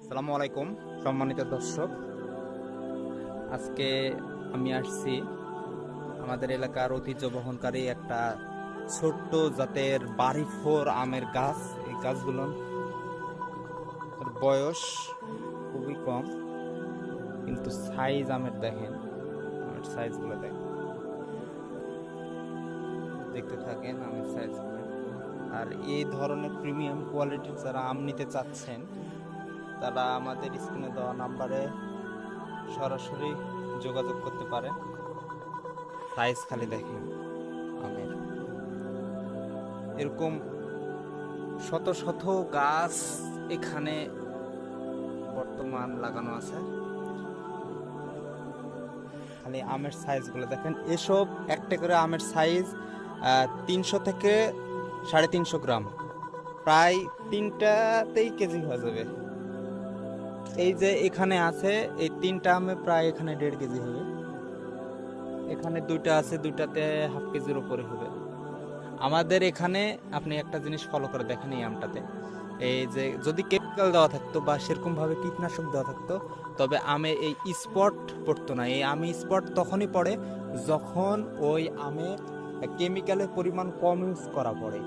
আসসালামু আলাইকুম সম্মানিত দর্শক, আজকে আমি আসছি আমাদের এলাকার ঐতিহ্য বহনকারী একটা ছোট্ট জাতের বাড়িফোর আমের গাছ। এই গাছগুলোর বয়স খুবই কম, কিন্তু সাইজ আমের দেখেন, আমের সাইজগুলো দেখেন, দেখতে থাকেন আমের সাইজগুলো। আর এই ধরনের প্রিমিয়াম কোয়ালিটির যারা আম নিতে চাচ্ছেন তারা আমাদের স্ক্রিনে দেওয়া নাম্বারে সরাসরি যোগাযোগ করতে পারে। সাইজ খালি দেখেন আমের, এরকম শত শত গাছ এখানে বর্তমান লাগানো আছে। খালি আমের সাইজগুলো দেখেন, এসব একটা করে আমের সাইজ 300 থেকে 350 গ্রাম, প্রায় তিনটাতেই কেজি হয়ে যাবে। এই যে এখানে আছে এই তিনটা আমে প্রায় এখানে 1.5 কেজি হবে। এখানে দুইটা আছে, দুইটাতে হাফ কেজির উপরে হবে। আমাদের এখানে আপনি একটা জিনিস ফলো করে দেখেন, এই আমটাতে এই যে যদি কেমিক্যাল দেওয়া থাকতো বা সেরকম ভাবে কীটনাশক দেওয়া থাকতো তবে আমে এই স্পট পড়তো না। এই আমে স্পট তখনই পড়ে যখন ওই আমে কেমিক্যালের পরিমাণ কম ইউজ করা পড়ে।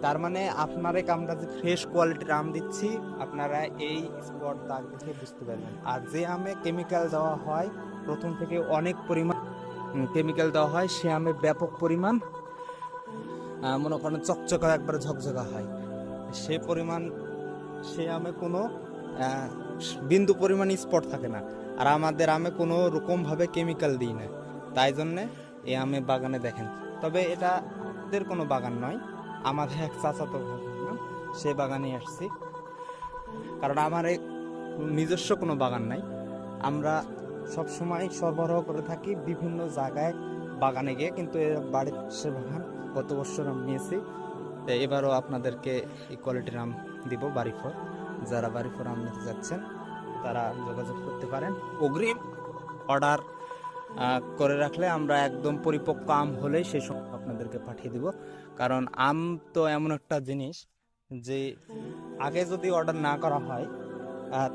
তার মানে আপনারা আমরা যে ফ্রেশ কোয়ালিটির আম দিচ্ছি, আপনারা এই স্পট দাগ দেখে বুঝতে পারবেন। আর যে আমে কেমিক্যাল দেওয়া হয়, প্রথম থেকে অনেক পরিমাণ কেমিক্যাল দেওয়া হয়, সে আমে ব্যাপক পরিমাণ মনে করেন চকচকা একবারে ঝকঝকা হয়, সে আমে কোনো বিন্দু পরিমাণ স্পট থাকে না। আর আমাদের আমে কোনো রকম ভাবে কেমিক্যাল দিই না, তাই জন্যে এই আমে বাগানে দেখেন। তবে এটা আমাদের কোনো বাগান নয়, আমাদের এক চাচাতো বাগান, সে বাগানে আসছি। কারণ আমার নিজস্ব কোনো বাগান নাই, আমরা সবসময় সরবরাহ করে থাকি বিভিন্ন জায়গায় বাগানে গিয়ে। কিন্তু বাড়ির সে বাগান গত বছর আম নিয়েছি, তো এবারও আপনাদেরকে এই কোয়ালিটির আম দিব বাড়িফোর। যারা বাড়িফোর আম নিতে যাচ্ছেন তারা যোগাযোগ করতে পারেন। অগ্রিম অর্ডার করে রাখলে আমরা একদম পরিপক্ক আম হলেই সেই সময় আপনাদেরকে পাঠিয়ে দিব। কারণ আম তো এমন একটা জিনিস যে আগে যদি অর্ডার না করা হয়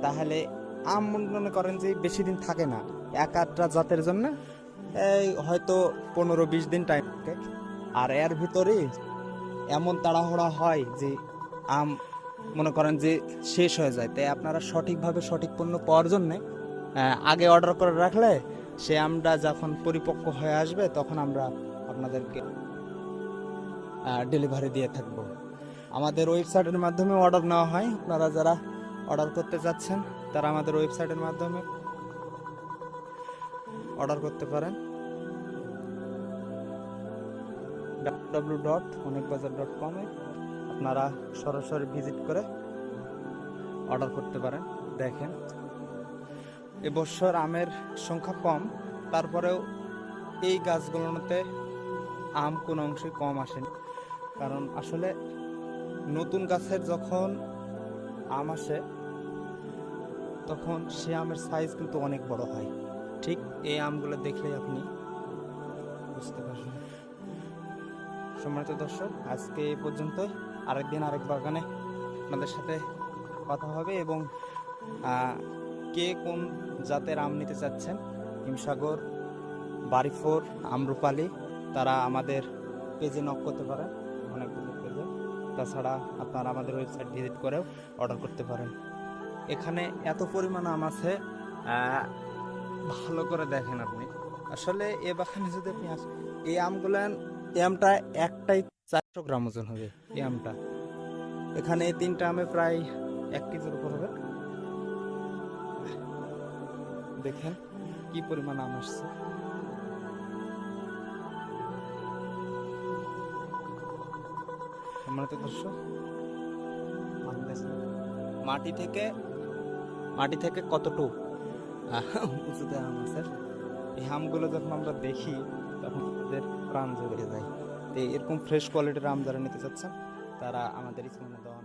তাহলে আম মনে করেন যে বেশি দিন থাকে না। এক আধটা জাতের জন্য এই হয়তো 15-20 দিন টাইম থাকে, আর এর ভিতরে এমন তাড়াহুড়া হয় যে আম মনে করেন যে শেষ হয়ে যায়। তাই আপনারা সঠিকভাবে সঠিক পণ্য পাওয়ার জন্যে আগে অর্ডার করে রাখলে সে আমটা যখন পরিপক্ক হয়ে আসবে তখন আমরা আপনাদেরকে ডেলিভারি দিয়ে থাকবো। আমাদের ওয়েবসাইটের মাধ্যমে অর্ডার নেওয়া হয়। আপনারা যারা অর্ডার করতে চাচ্ছেন তারা আমাদের ওয়েবসাইটের মাধ্যমে অর্ডার করতে পারেন। www.onikbazar.com এ আপনারা সরাসরি ভিজিট করে অর্ডার করতে পারেন। দেখেন এবছর আমের সংখ্যা কম, তারপরেও এই গাছগুলোতে আম কোনো অংশে কম আসেনি। কারণ আসলে নতুন গাছের যখন আম আসে তখন সে আমের সাইজ কিন্তু অনেক বড় হয়। ঠিক এই আমগুলো দেখলেই আপনি বুঝতে পারবেন। সম্মানিত দর্শক, আজকে এই পর্যন্তই। আরেকদিন আরেক বাগানে আপনাদের সাথে কথা হবে, এবং কে কোন জাতের আম নিতে চাচ্ছেন, হিমসাগর, বাড়িফোর, আম্রপালি, তারা আমাদের পেজে নক করতে পারেন, অনেকগুলো পেজে। তাছাড়া আপনারা আমাদের ওয়েবসাইট ভিজিট করেও অর্ডার করতে পারেন। এখানে এত পরিমাণ আম আছে, ভালো করে দেখেন আপনি। আসলে এ বাগানে যদি আপনি আসেন, এই আমটা একটাই 400 গ্রাম ওজন হবে। এই আমটা এখানে 3টা আমে প্রায় 1 কেজির উপর হবে। দেখেন কি পরিমাণ আম আসছে। সম্মানিত দর্শক, মাটি থেকে কতটুকু উঁচুতে আম আছে। এই আমগুলো যখন আমরা দেখি তখন আমাদের প্রাণ জুড়ে যায়। তো এরকম ফ্রেশ কোয়ালিটির আম যারা নিতে চাচ্ছেন তারা আমাদের স্ক্রিনে দেওয়া